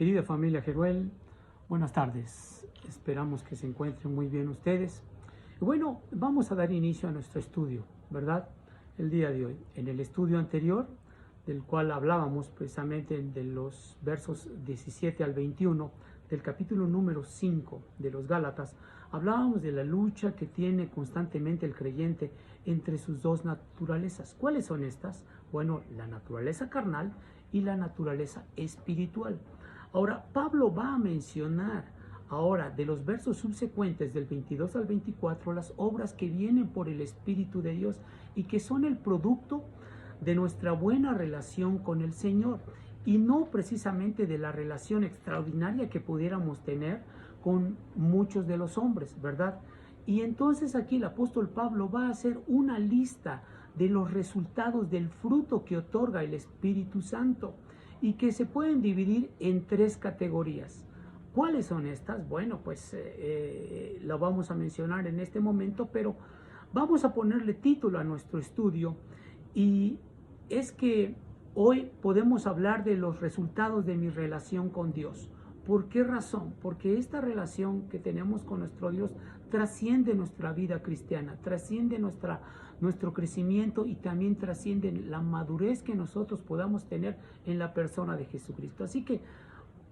Querida familia Jeruel, buenas tardes. Esperamos que se encuentren muy bien ustedes. Y bueno, vamos a dar inicio a nuestro estudio, ¿verdad? El día de hoy. En el estudio anterior, del cual hablábamos precisamente de los versos 17 al 21 del capítulo número 5 de los Gálatas, hablábamos de la lucha que tiene constantemente el creyente entre sus dos naturalezas. ¿Cuáles son estas? Bueno, la naturaleza carnal y la naturaleza espiritual. Ahora, Pablo va a mencionar ahora de los versos subsecuentes del 22 al 24 las obras que vienen por el Espíritu de Dios y que son el producto de nuestra buena relación con el Señor y no precisamente de la relación extraordinaria que pudiéramos tener con muchos de los hombres, ¿verdad? Y entonces aquí el apóstol Pablo va a hacer una lista de los resultados del fruto que otorga el Espíritu Santo y que se pueden dividir en tres categorías. ¿Cuáles son estas? Bueno, pues lo vamos a mencionar en este momento, pero vamos a ponerle título a nuestro estudio y es que hoy podemos hablar de los resultados de mi relación con Dios. ¿Por qué razón? Porque esta relación que tenemos con nuestro Dios trasciende nuestra vida cristiana, trasciende nuestro crecimiento y también trasciende la madurez que nosotros podamos tener en la persona de Jesucristo. Así que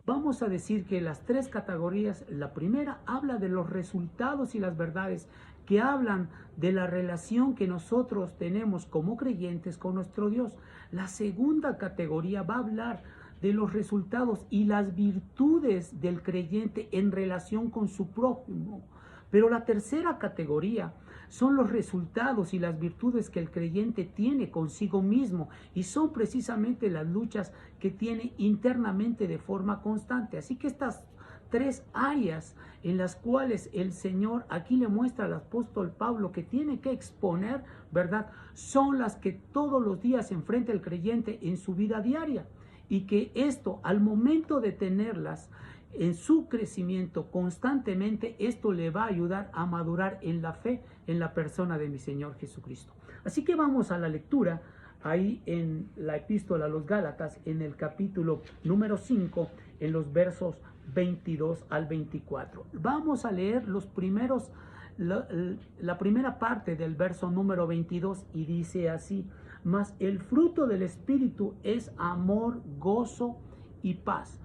vamos a decir que las tres categorías, la primera habla de los resultados y las verdades que hablan de la relación que nosotros tenemos como creyentes con nuestro Dios. La segunda categoría va a hablar de los resultados y las virtudes del creyente en relación con su prójimo. Pero la tercera categoría son los resultados y las virtudes que el creyente tiene consigo mismo y son precisamente las luchas que tiene internamente de forma constante. Así que estas tres áreas en las cuales el Señor aquí le muestra al apóstol Pablo que tiene que exponer, ¿verdad? Son las que todos los días enfrenta el creyente en su vida diaria y que esto al momento de tenerlas en su crecimiento constantemente, esto le va a ayudar a madurar en la fe en la persona de mi Señor Jesucristo. Así que vamos a la lectura ahí en la epístola a los Gálatas, en el capítulo número 5, en los versos 22 al 24. Vamos a leer los primeros, la primera parte del verso número 22 y dice así: mas el fruto del Espíritu es amor, gozo y paz.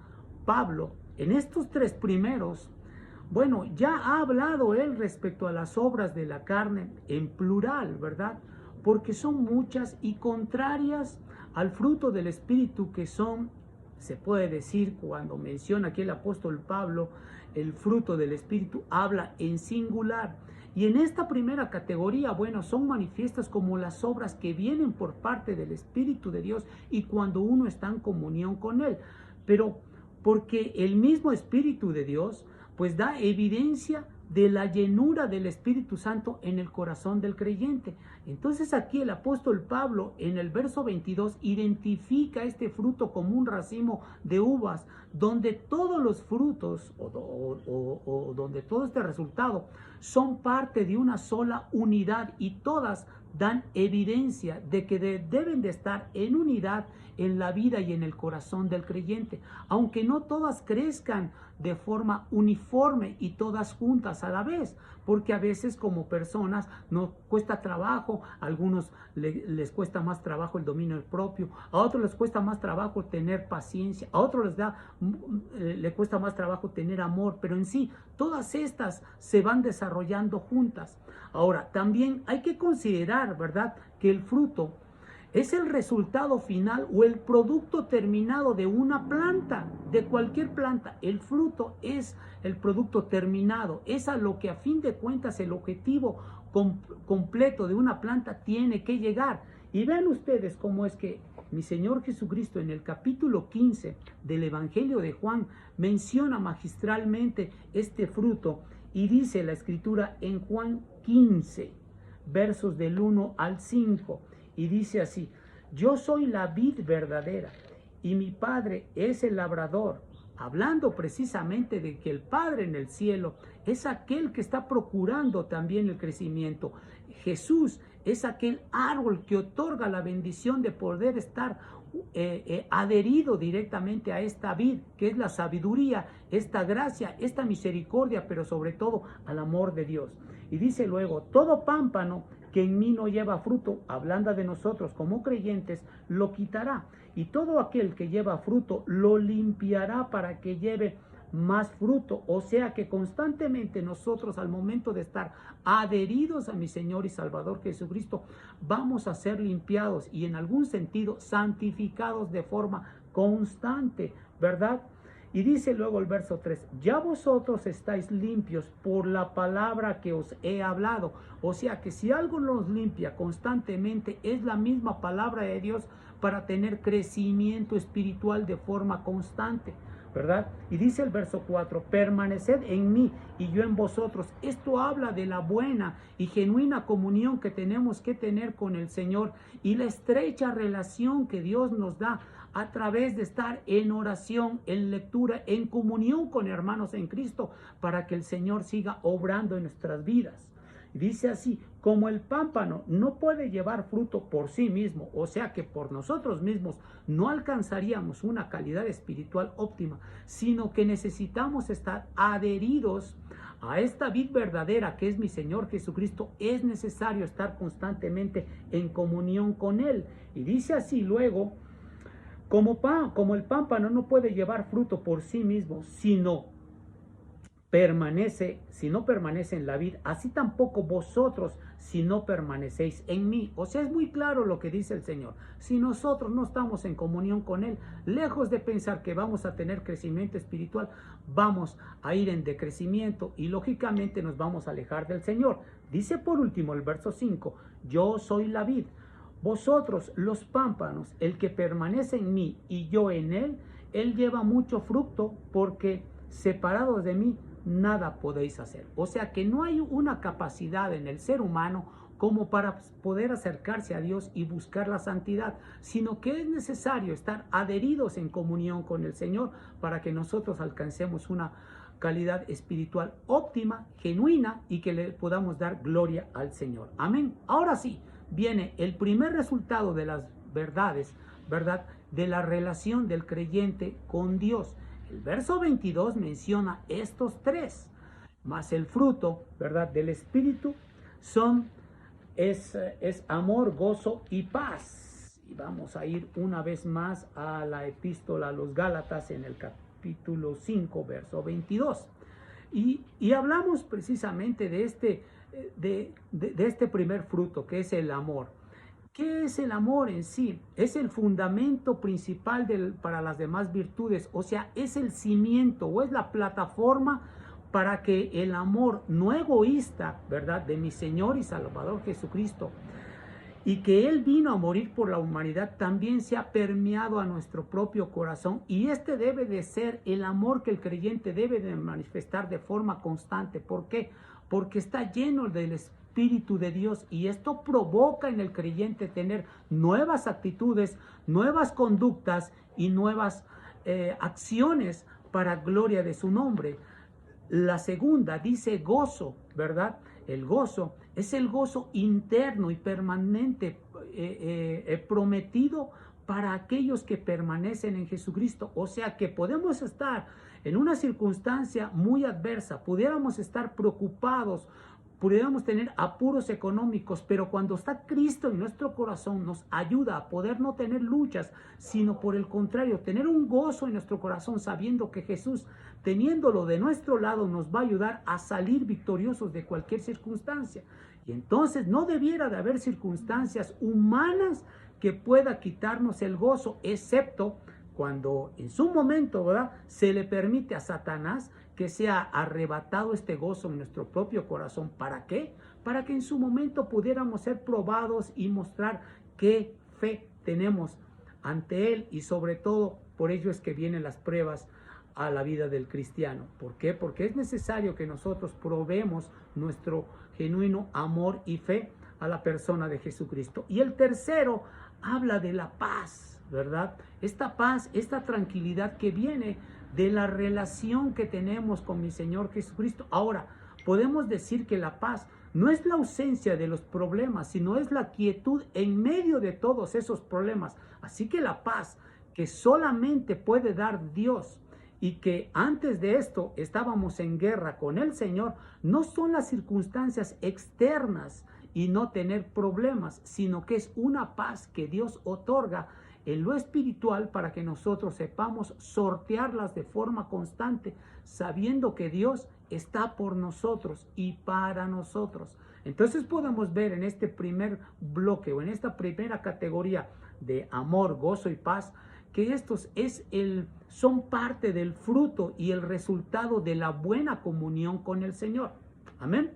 Pablo, en estos tres primeros, bueno, ya ha hablado él respecto a las obras de la carne en plural, ¿verdad? Porque son muchas y contrarias al fruto del Espíritu, que son, se puede decir, cuando menciona aquí el apóstol Pablo, el fruto del Espíritu, habla en singular. Y en esta primera categoría, bueno, son manifiestas como las obras que vienen por parte del Espíritu de Dios y cuando uno está en comunión con Él. Pero porque el mismo Espíritu de Dios, pues da evidencia de la llenura del Espíritu Santo en el corazón del creyente. Entonces aquí el apóstol Pablo en el verso 22 identifica este fruto como un racimo de uvas, donde todos los frutos o donde todo este resultado son parte de una sola unidad y todas dan evidencia de que deben de estar en unidad en la vida y en el corazón del creyente, aunque no todas crezcan de forma uniforme y todas juntas a la vez, porque a veces como personas nos cuesta trabajo, a algunos les cuesta más trabajo el dominio propio, a otros les cuesta más trabajo tener paciencia, a otros le cuesta más trabajo tener amor, pero en sí todas estas se van desarrollando juntas. Ahora, también hay que considerar, ¿verdad?, que el fruto es el resultado final o el producto terminado de una planta, de cualquier planta. El fruto es el producto terminado, es a lo que a fin de cuentas el objetivo completo de una planta tiene que llegar. Y vean ustedes cómo es que mi Señor Jesucristo en el capítulo 15 del Evangelio de Juan menciona magistralmente este fruto y dice la Escritura en Juan 15, versos del 1 al 5. Y dice así: yo soy la vid verdadera y mi Padre es el labrador. Hablando precisamente de que el Padre en el cielo es aquel que está procurando también el crecimiento. Jesús es aquel árbol que otorga la bendición de poder estar adherido directamente a esta vid, que es la sabiduría, esta gracia, esta misericordia, pero sobre todo al amor de Dios. Y dice luego, todo pámpano que en mí no lleva fruto, hablando de nosotros como creyentes, lo quitará. Y todo aquel que lleva fruto, lo limpiará para que lleve más fruto. O sea que constantemente nosotros, al momento de estar adheridos a mi Señor y Salvador Jesucristo, vamos a ser limpiados y en algún sentido santificados de forma constante, ¿verdad? Y dice luego el verso 3, ya vosotros estáis limpios por la palabra que os he hablado. O sea que si algo nos limpia constantemente es la misma palabra de Dios para tener crecimiento espiritual de forma constante, ¿verdad? Y dice el verso 4, permaneced en mí y yo en vosotros. Esto habla de la buena y genuina comunión que tenemos que tener con el Señor y la estrecha relación que Dios nos da a través de estar en oración, en lectura, en comunión con hermanos en Cristo, para que el Señor siga obrando en nuestras vidas. Dice así, como el pámpano no puede llevar fruto por sí mismo, o sea que por nosotros mismos no alcanzaríamos una calidad espiritual óptima, sino que necesitamos estar adheridos a esta vid verdadera que es mi Señor Jesucristo. Es necesario estar constantemente en comunión con Él. Y dice así luego, como el pámpano no puede llevar fruto por sí mismo, si no permanece en la vid, así tampoco vosotros si no permanecéis en mí. O sea, es muy claro lo que dice el Señor. Si nosotros no estamos en comunión con Él, lejos de pensar que vamos a tener crecimiento espiritual, vamos a ir en decrecimiento y lógicamente nos vamos a alejar del Señor. Dice por último el verso 5, yo soy la vid, vosotros los pámpanos, el que permanece en mí y yo en él, él lleva mucho fruto, porque separados de mí nada podéis hacer. O sea que no hay una capacidad en el ser humano como para poder acercarse a Dios y buscar la santidad, sino que es necesario estar adheridos en comunión con el Señor para que nosotros alcancemos una calidad espiritual óptima, genuina, y que le podamos dar gloria al Señor. Amén. Ahora sí, viene el primer resultado de las verdades, ¿verdad? De la relación del creyente con Dios. El verso 22 menciona estos tres, más el fruto, ¿verdad? Del Espíritu es amor, gozo y paz. Y vamos a ir una vez más a la epístola a los Gálatas en el capítulo 5, verso 22. Y hablamos precisamente de este primer fruto, que es el amor. ¿Qué es el amor en sí? Es el fundamento principal para las demás virtudes, o sea, es el cimiento o es la plataforma para que el amor no egoísta, ¿verdad?, de mi Señor y Salvador Jesucristo, y que Él vino a morir por la humanidad, también se ha permeado a nuestro propio corazón. Y este debe de ser el amor que el creyente debe de manifestar de forma constante. ¿Por qué? Porque está lleno del Espíritu de Dios, y esto provoca en el creyente tener nuevas actitudes, nuevas conductas y nuevas acciones para gloria de su nombre. La segunda dice gozo, ¿verdad? El gozo es el gozo interno y permanente prometido para aquellos que permanecen en Jesucristo. O sea que podemos estar en una circunstancia muy adversa, pudiéramos estar preocupados, pudiéramos tener apuros económicos, pero cuando está Cristo en nuestro corazón nos ayuda a poder no tener luchas, sino por el contrario, tener un gozo en nuestro corazón, sabiendo que Jesús, teniéndolo de nuestro lado, nos va a ayudar a salir victoriosos de cualquier circunstancia. Y entonces no debiera de haber circunstancias humanas que pueda quitarnos el gozo, excepto cuando en su momento, ¿verdad?, se le permite a Satanás que sea arrebatado este gozo en nuestro propio corazón. ¿Para qué? Para que en su momento pudiéramos ser probados y mostrar qué fe tenemos ante Él, y sobre todo por ello es que vienen las pruebas a la vida del cristiano. ¿Por qué? Porque es necesario que nosotros probemos nuestro genuino amor y fe a la persona de Jesucristo. Y el tercero habla de la paz, ¿verdad? Esta paz, esta tranquilidad que viene de la relación que tenemos con mi Señor Jesucristo. Ahora, podemos decir que la paz no es la ausencia de los problemas, sino es la quietud en medio de todos esos problemas. Así que la paz que solamente puede dar Dios, y que antes de esto estábamos en guerra con el Señor, no son las circunstancias externas y no tener problemas, sino que es una paz que Dios otorga en lo espiritual para que nosotros sepamos sortearlas de forma constante, sabiendo que Dios está por nosotros y para nosotros. Entonces podemos ver en este primer bloque o en esta primera categoría de amor, gozo y paz, que estos son parte del fruto y el resultado de la buena comunión con el Señor. Amén.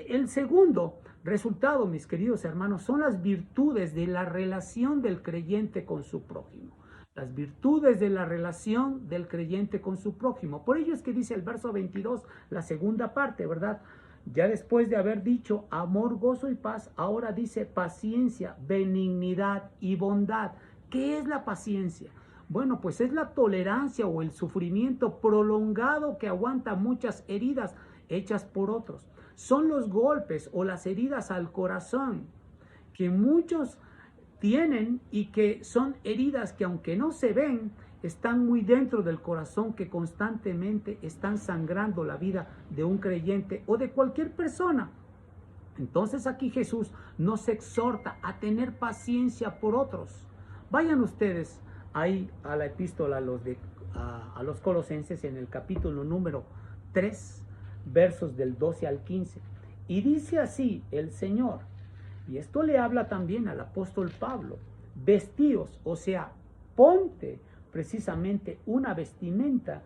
El segundo resultado, mis queridos hermanos, son las virtudes de la relación del creyente con su prójimo. Las virtudes de la relación del creyente con su prójimo. Por ello es que dice el verso 22, la segunda parte, ¿verdad? Ya después de haber dicho amor, gozo y paz, ahora dice paciencia, benignidad y bondad. ¿Qué es la paciencia? Bueno, pues es la tolerancia o el sufrimiento prolongado que aguanta muchas heridas hechas por otros. Son los golpes o las heridas al corazón que muchos tienen y que son heridas que aunque no se ven, están muy dentro del corazón, que constantemente están sangrando la vida de un creyente o de cualquier persona. Entonces aquí Jesús nos exhorta a tener paciencia por otros. Vayan ustedes ahí a la epístola a los Colosenses en el capítulo número 3, versos del 12 al 15. Y dice así el Señor, y esto le habla también al apóstol Pablo: vestíos, o sea, ponte precisamente una vestimenta.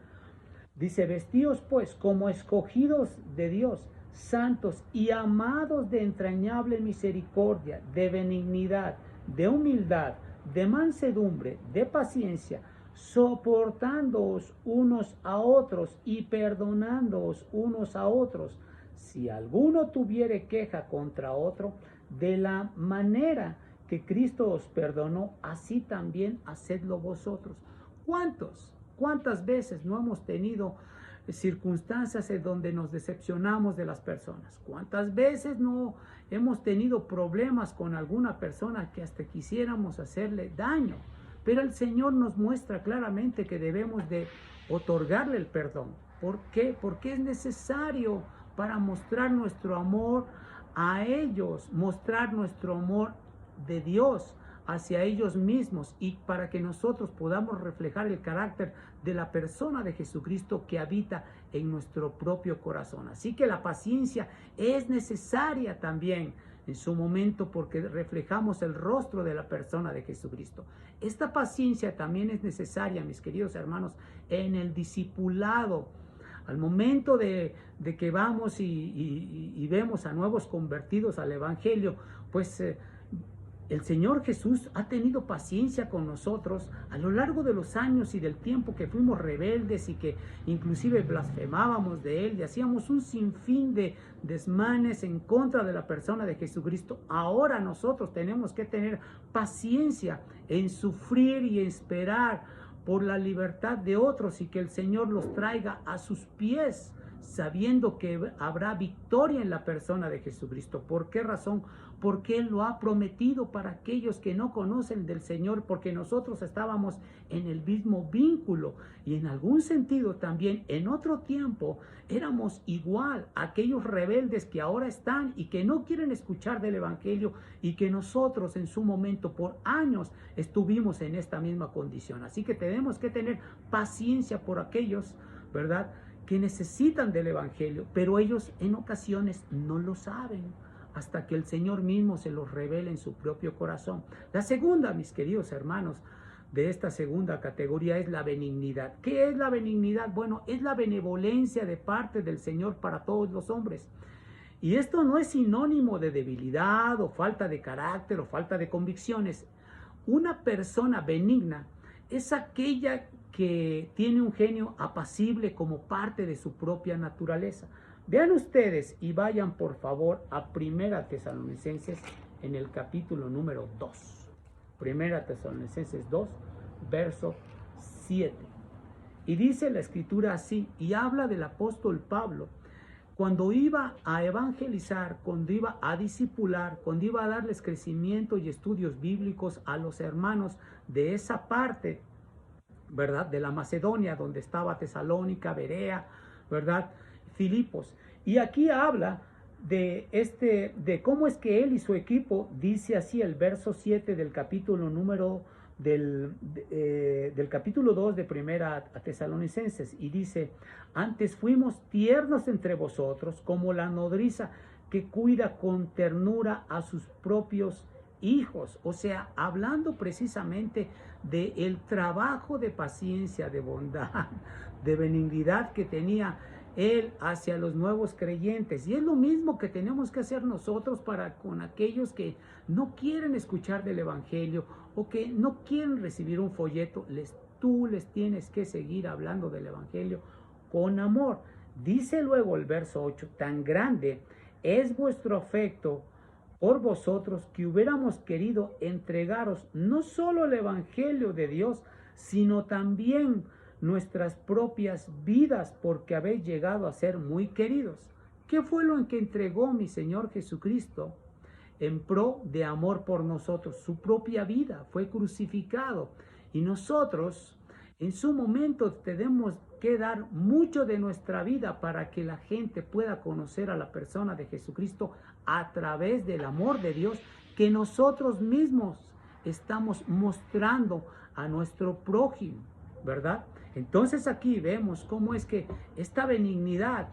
Dice, vestíos pues como escogidos de Dios, santos y amados de entrañable misericordia, de benignidad, de humildad, de mansedumbre, de paciencia, soportándoos unos a otros y perdonándoos unos a otros, si alguno tuviere queja contra otro, de la manera que Cristo os perdonó, así también hacedlo vosotros. ¿Cuántas veces no hemos tenido circunstancias en donde nos decepcionamos de las personas? ¿Cuántas veces no hemos tenido problemas con alguna persona que hasta quisiéramos hacerle daño? Pero el Señor nos muestra claramente que debemos de otorgarle el perdón. ¿Por qué? Porque es necesario para mostrar nuestro amor a ellos, mostrar nuestro amor de Dios hacia ellos mismos, y para que nosotros podamos reflejar el carácter de la persona de Jesucristo que habita en nuestro propio corazón. Así que la paciencia es necesaria también en su momento, porque reflejamos el rostro de la persona de Jesucristo. Esta paciencia también es necesaria, mis queridos hermanos, en el discipulado. Al momento de que vamos y vemos a nuevos convertidos al Evangelio, pues el Señor Jesús ha tenido paciencia con nosotros a lo largo de los años y del tiempo que fuimos rebeldes y que inclusive blasfemábamos de Él y hacíamos un sinfín de desmanes en contra de la persona de Jesucristo. Ahora nosotros tenemos que tener paciencia en sufrir y esperar por la libertad de otros, y que el Señor los traiga a sus pies, sabiendo que habrá victoria en la persona de Jesucristo. ¿Por qué razón? Porque Él lo ha prometido para aquellos que no conocen del Señor, porque nosotros estábamos en el mismo vínculo, y en algún sentido también en otro tiempo éramos igual a aquellos rebeldes que ahora están y que no quieren escuchar del Evangelio, y que nosotros en su momento por años estuvimos en esta misma condición. Así que tenemos que tener paciencia por aquellos, ¿verdad?, que necesitan del Evangelio, pero ellos en ocasiones no lo saben, hasta que el Señor mismo se los revela en su propio corazón. La segunda, mis queridos hermanos, de esta segunda categoría es la benignidad. ¿Qué es la benignidad? Bueno, es la benevolencia de parte del Señor para todos los hombres. Y esto no es sinónimo de debilidad o falta de carácter o falta de convicciones. Una persona benigna es aquella que tiene un genio apacible como parte de su propia naturaleza. Vean ustedes y vayan por favor a Primera Tesalonicenses en el capítulo número 2. Primera Tesalonicenses 2, verso 7. Y dice la escritura así, y habla del apóstol Pablo, cuando iba a evangelizar, cuando iba a discipular, cuando iba a darles crecimiento y estudios bíblicos a los hermanos de esa parte, ¿verdad? De la Macedonia, donde estaba Tesalónica, Berea, ¿verdad? Filipos. Y aquí habla de cómo es que él y su equipo, dice así el verso 7 del capítulo del capítulo 2 de Primera a Tesalonicenses, y dice: antes fuimos tiernos entre vosotros, como la nodriza que cuida con ternura a sus propios hijos. O sea, hablando precisamente del trabajo de paciencia, de bondad, de benignidad que tenía él hacia los nuevos creyentes. Y es lo mismo que tenemos que hacer nosotros para con aquellos que no quieren escuchar del evangelio o que no quieren recibir un folleto. Tú les tienes que seguir hablando del evangelio con amor. Dice luego el verso 8: tan grande es vuestro afecto por vosotros que hubiéramos querido entregaros no solo el evangelio de Dios, sino también nuestras propias vidas, porque habéis llegado a ser muy queridos. ¿Qué fue lo en que entregó mi Señor Jesucristo en pro de amor por nosotros? Su propia vida, fue crucificado. Y nosotros en su momento tenemos que dar mucho de nuestra vida para que la gente pueda conocer a la persona de Jesucristo a través del amor de Dios que nosotros mismos estamos mostrando a nuestro prójimo, ¿verdad? Entonces aquí vemos cómo es que esta benignidad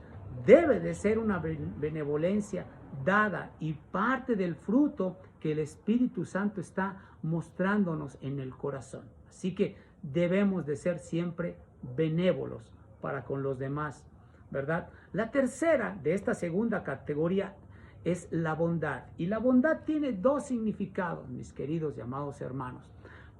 debe de ser una benevolencia dada y parte del fruto que el Espíritu Santo está mostrándonos en el corazón. Así que debemos de ser siempre benévolos para con los demás, ¿verdad? La tercera de esta segunda categoría es la bondad. Y la bondad tiene dos significados, mis queridos y amados hermanos.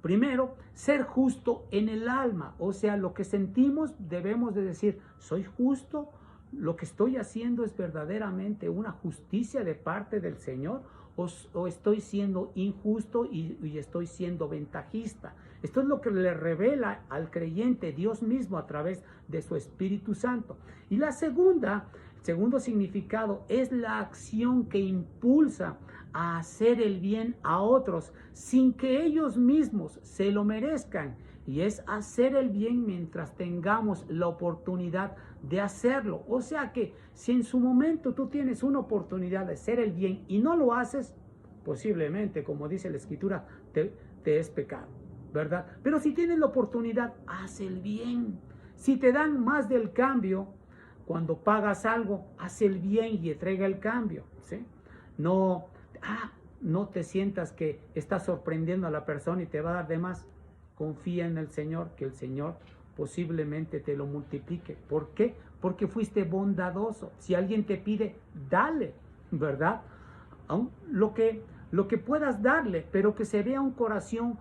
Primero, ser justo en el alma, o sea, lo que sentimos debemos de decir: soy justo, lo que estoy haciendo es verdaderamente una justicia de parte del Señor, o estoy siendo injusto y estoy siendo ventajista. Esto es lo que le revela al creyente Dios mismo a través de su Espíritu Santo. Y el segundo significado es la acción que impulsa a hacer el bien a otros sin que ellos mismos se lo merezcan, y es hacer el bien mientras tengamos la oportunidad de hacerlo. O sea que si en su momento tú tienes una oportunidad de hacer el bien y no lo haces, posiblemente, como dice la Escritura, te es pecado, ¿verdad? Pero si tienes la oportunidad, haz el bien. Si te dan más del cambio, cuando pagas algo, haz el bien y entrega el cambio, ¿sí? No te sientas que estás sorprendiendo a la persona y te va a dar de más. Confía en el Señor, que el Señor posiblemente te lo multiplique. ¿Por qué? Porque fuiste bondadoso. Si alguien te pide, dale, ¿verdad? Lo que puedas darle, pero que se vea un corazón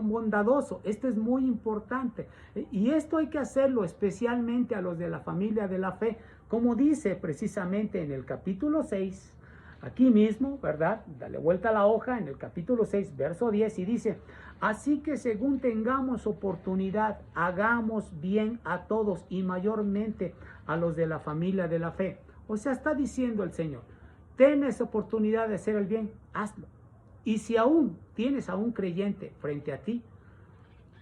bondadoso. Esto es muy importante. Y esto hay que hacerlo especialmente a los de la familia de la fe, como dice precisamente en el capítulo 6, aquí mismo, ¿verdad? Dale vuelta a la hoja en el capítulo 6, verso 10, y dice: así que según tengamos oportunidad, hagamos bien a todos y mayormente a los de la familia de la fe. O sea, está diciendo el Señor: tienes oportunidad de hacer el bien, hazlo. Y si aún tienes a un creyente frente a ti,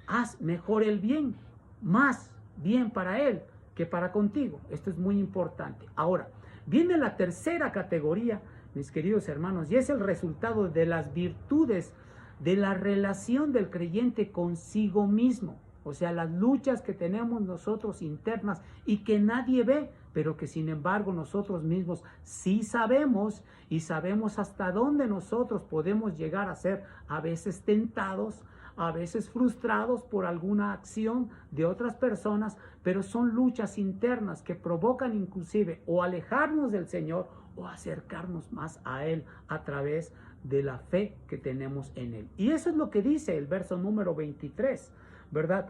haz mejor el bien, más bien para él que para contigo. Esto es muy importante. Ahora, viene la tercera categoría, mis queridos hermanos, y es el resultado de las virtudes de la relación del creyente consigo mismo. O sea, las luchas que tenemos nosotros internas y que nadie ve, pero que sin embargo nosotros mismos sí sabemos, y sabemos hasta dónde nosotros podemos llegar a ser a veces tentados, a veces frustrados por alguna acción de otras personas, pero son luchas internas que provocan inclusive o alejarnos del Señor o acercarnos más a Él a través de la fe que tenemos en Él. Y eso es lo que dice el verso número 23, ¿verdad?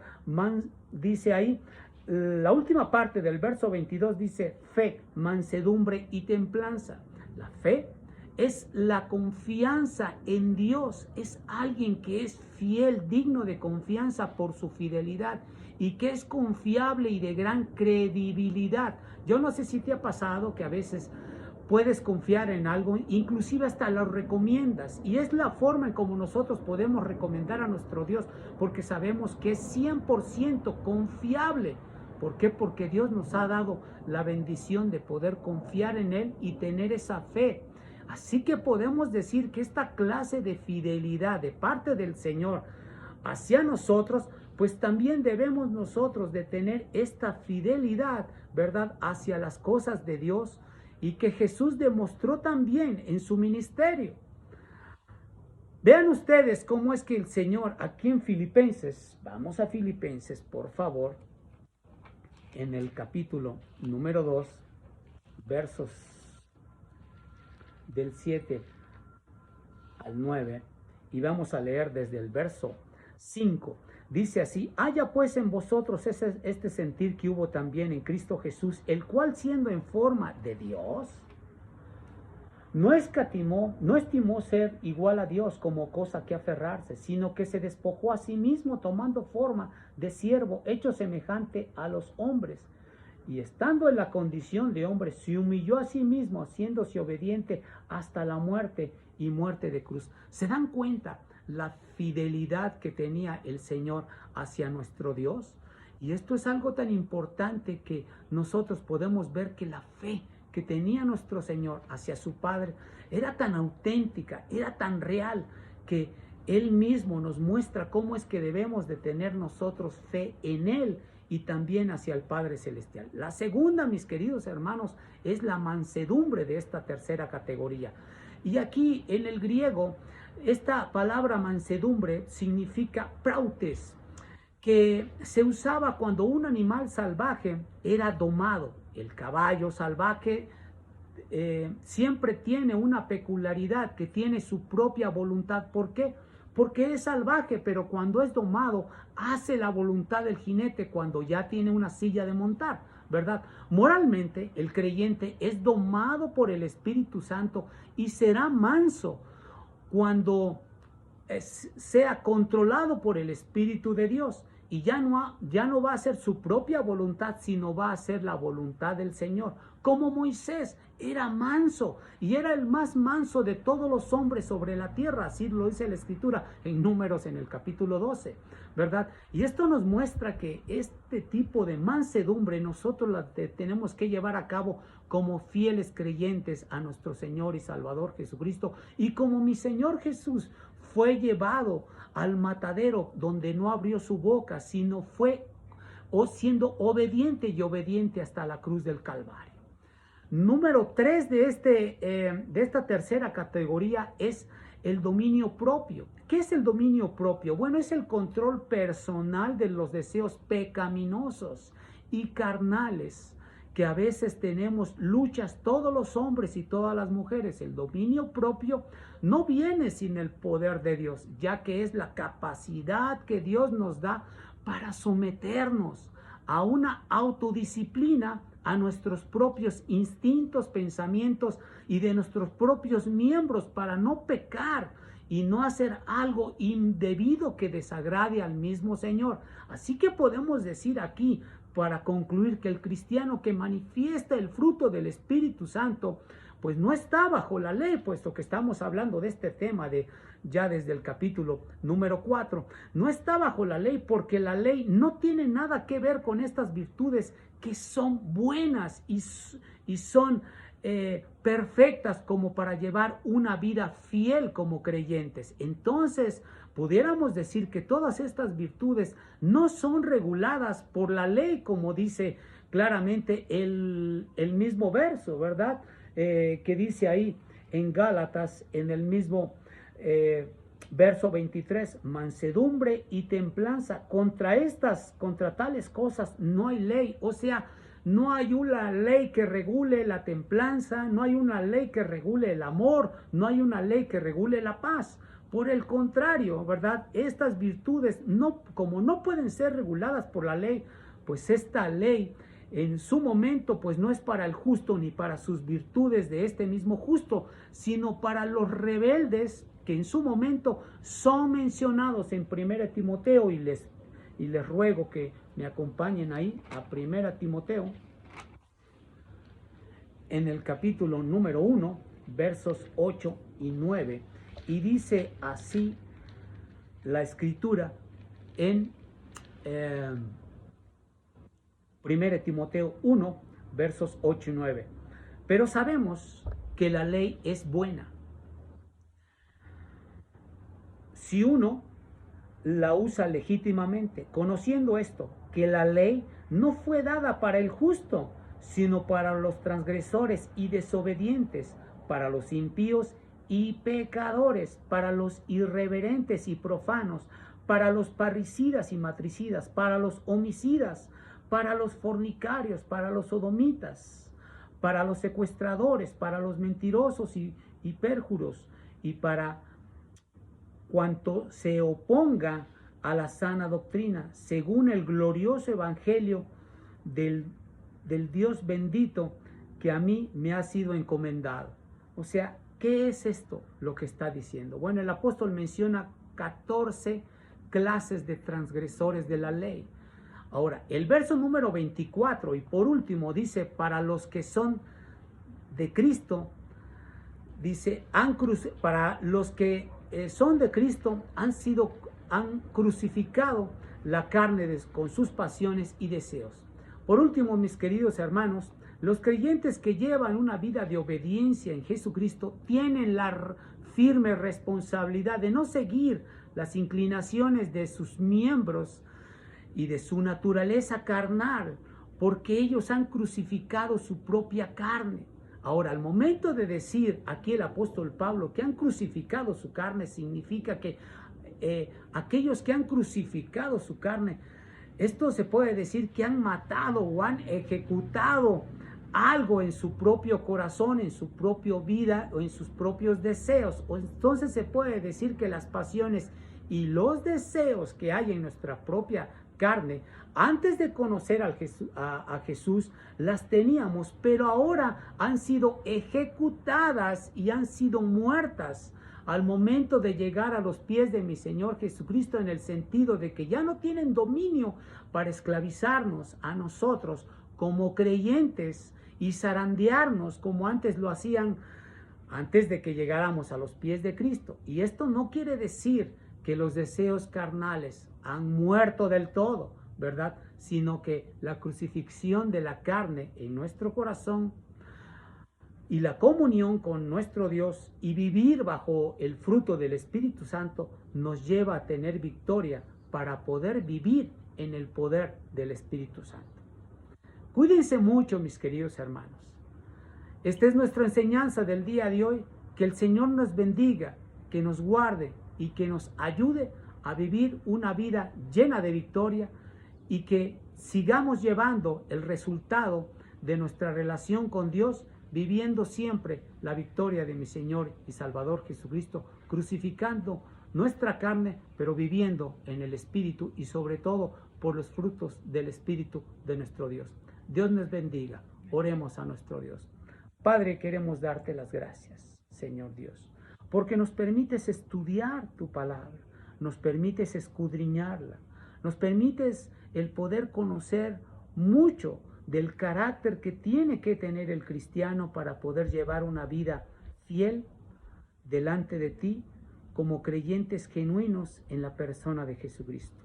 Dice ahí, la última parte del verso 22 dice: fe, mansedumbre y templanza. La fe es la confianza en Dios. Es alguien que es fiel, digno de confianza por su fidelidad y que es confiable y de gran credibilidad. Yo no sé si te ha pasado que a veces puedes confiar en algo, inclusive hasta lo recomiendas, y es la forma en como nosotros podemos recomendar a nuestro Dios, porque sabemos que es 100% confiable. ¿Por qué? Porque Dios nos ha dado la bendición de poder confiar en Él y tener esa fe. Así que podemos decir que esta clase de fidelidad de parte del Señor hacia nosotros, pues también debemos nosotros de tener esta fidelidad, ¿verdad?, hacia las cosas de Dios, y que Jesús demostró también en su ministerio. Vean ustedes cómo es que el Señor aquí en Filipenses, vamos a Filipenses, por favor, en el capítulo número 2, versos del 7 al 9, y vamos a leer desde el verso 5. Dice así: haya pues en vosotros este sentir que hubo también en Cristo Jesús, el cual siendo en forma de Dios, no estimó ser igual a Dios como cosa que aferrarse, sino que se despojó a sí mismo, tomando forma de siervo, hecho semejante a los hombres. Y estando en la condición de hombre, se humilló a sí mismo, haciéndose obediente hasta la muerte y muerte de cruz. ¿Se dan cuenta la fidelidad que tenía el Señor hacia nuestro Dios? Y esto es algo tan importante que nosotros podemos ver que la fe que tenía nuestro Señor hacia su Padre era tan auténtica, era tan real, que Él mismo nos muestra cómo es que debemos de tener nosotros fe en Él y también hacia el Padre Celestial. La segunda, mis queridos hermanos, es la mansedumbre de esta tercera categoría. Y aquí en el griego, esta palabra mansedumbre significa prautes, que se usaba cuando un animal salvaje era domado. El caballo salvaje siempre tiene una peculiaridad, que tiene su propia voluntad. ¿Por qué? Porque es salvaje, pero cuando es domado, hace la voluntad del jinete cuando ya tiene una silla de montar, ¿verdad? Moralmente, el creyente es domado por el Espíritu Santo y será manso cuando sea controlado por el Espíritu de Dios. Y ya no va a ser su propia voluntad, sino va a ser la voluntad del Señor. Como Moisés era manso y era el más manso de todos los hombres sobre la tierra. Así lo dice la Escritura en Números en el capítulo 12, ¿verdad? Y esto nos muestra que este tipo de mansedumbre nosotros la tenemos que llevar a cabo como fieles creyentes a nuestro Señor y Salvador Jesucristo. Y como mi Señor Jesús fue llevado al matadero donde no abrió su boca, sino fue siendo obediente y obediente hasta la cruz del Calvario. Número 3 de esta tercera categoría es el dominio propio. ¿Qué es el dominio propio? Bueno, es el control personal de los deseos pecaminosos y carnales, que a veces tenemos luchas todos los hombres y todas las mujeres. El dominio propio no viene sin el poder de Dios, ya que es la capacidad que Dios nos da para someternos a una autodisciplina, a nuestros propios instintos, pensamientos y de nuestros propios miembros, para no pecar y no hacer algo indebido que desagrade al mismo Señor. Así que podemos decir aquí, para concluir, que el cristiano que manifiesta el fruto del Espíritu Santo, pues no está bajo la ley, puesto que estamos hablando de este tema ya desde el capítulo número 4. No está bajo la ley, porque la ley no tiene nada que ver con estas virtudes que son buenas y son perfectas como para llevar una vida fiel como creyentes. Entonces, pudiéramos decir que todas estas virtudes no son reguladas por la ley, como dice claramente el mismo verso, ¿verdad? Que dice ahí en Gálatas, en el mismo verso 23, mansedumbre y templanza, contra tales cosas no hay ley. O sea, no hay una ley que regule la templanza, no hay una ley que regule el amor, no hay una ley que regule la paz. Por el contrario, ¿verdad? Estas virtudes, como no pueden ser reguladas por la ley, pues esta ley en su momento, pues no es para el justo ni para sus virtudes de este mismo justo, sino para los rebeldes que en su momento son mencionados en 1 Timoteo, y les ruego que me acompañen ahí a 1 Timoteo, en el capítulo número 1, versos 8 y 9, y dice así la escritura en 1 Timoteo 1, versos 8 y 9. Pero sabemos que la ley es buena si uno la usa legítimamente, conociendo esto, que la ley no fue dada para el justo, sino para los transgresores y desobedientes, para los impíos y pecadores, para los irreverentes y profanos, para los parricidas y matricidas, para los homicidas, para los fornicarios, para los sodomitas, para los secuestradores, para los mentirosos y pérjuros, y para cuanto se oponga a la sana doctrina, según el glorioso evangelio del Dios bendito que a mí me ha sido encomendado. O sea, ¿qué es esto lo que está diciendo? Bueno, el apóstol menciona 14 clases de transgresores de la ley. Ahora, el verso número 24 y por último dice, para los que son de Cristo, dice, para los que son de Cristo han crucificado la carne con sus pasiones y deseos. Por último, mis queridos hermanos, los creyentes que llevan una vida de obediencia en Jesucristo tienen la firme responsabilidad de no seguir las inclinaciones de sus miembros y de su naturaleza carnal, porque ellos han crucificado su propia carne. Ahora, al momento de decir aquí el apóstol Pablo que han crucificado su carne, significa que aquellos que han crucificado su carne, esto se puede decir que han matado o han ejecutado algo en su propio corazón, en su propia vida o en sus propios deseos. O entonces se puede decir que las pasiones y los deseos que hay en nuestra propia carne, antes de conocer a Jesús, las teníamos, pero ahora han sido ejecutadas y han sido muertas al momento de llegar a los pies de mi Señor Jesucristo, en el sentido de que ya no tienen dominio para esclavizarnos a nosotros como creyentes y zarandearnos como antes lo hacían antes de que llegáramos a los pies de Cristo. Y esto no quiere decir que los deseos carnales han muerto del todo, ¿verdad? Sino que la crucifixión de la carne en nuestro corazón y la comunión con nuestro Dios y vivir bajo el fruto del Espíritu Santo nos lleva a tener victoria para poder vivir en el poder del Espíritu Santo. Cuídense mucho, mis queridos hermanos. Esta es nuestra enseñanza del día de hoy. Que el Señor nos bendiga, que nos guarde y que nos ayude a vivir una vida llena de victoria, y que sigamos llevando el resultado de nuestra relación con Dios, viviendo siempre la victoria de mi Señor y Salvador Jesucristo, crucificando nuestra carne, pero viviendo en el Espíritu y sobre todo por los frutos del Espíritu de nuestro Dios. Dios nos bendiga. Oremos a nuestro Dios. Padre, queremos darte las gracias, Señor Dios, porque nos permites estudiar tu palabra, nos permites escudriñarla, nos permites el poder conocer mucho del carácter que tiene que tener el cristiano para poder llevar una vida fiel delante de ti como creyentes genuinos en la persona de Jesucristo.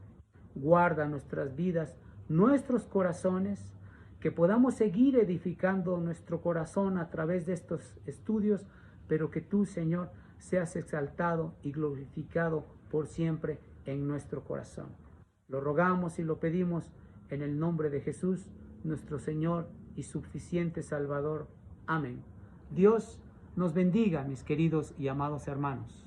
Guarda nuestras vidas, nuestros corazones, que podamos seguir edificando nuestro corazón a través de estos estudios, pero que tú, Señor, seas exaltado y glorificado por siempre en nuestro corazón. Lo rogamos y lo pedimos en el nombre de Jesús, nuestro Señor y suficiente Salvador. Amén. Dios nos bendiga, mis queridos y amados hermanos.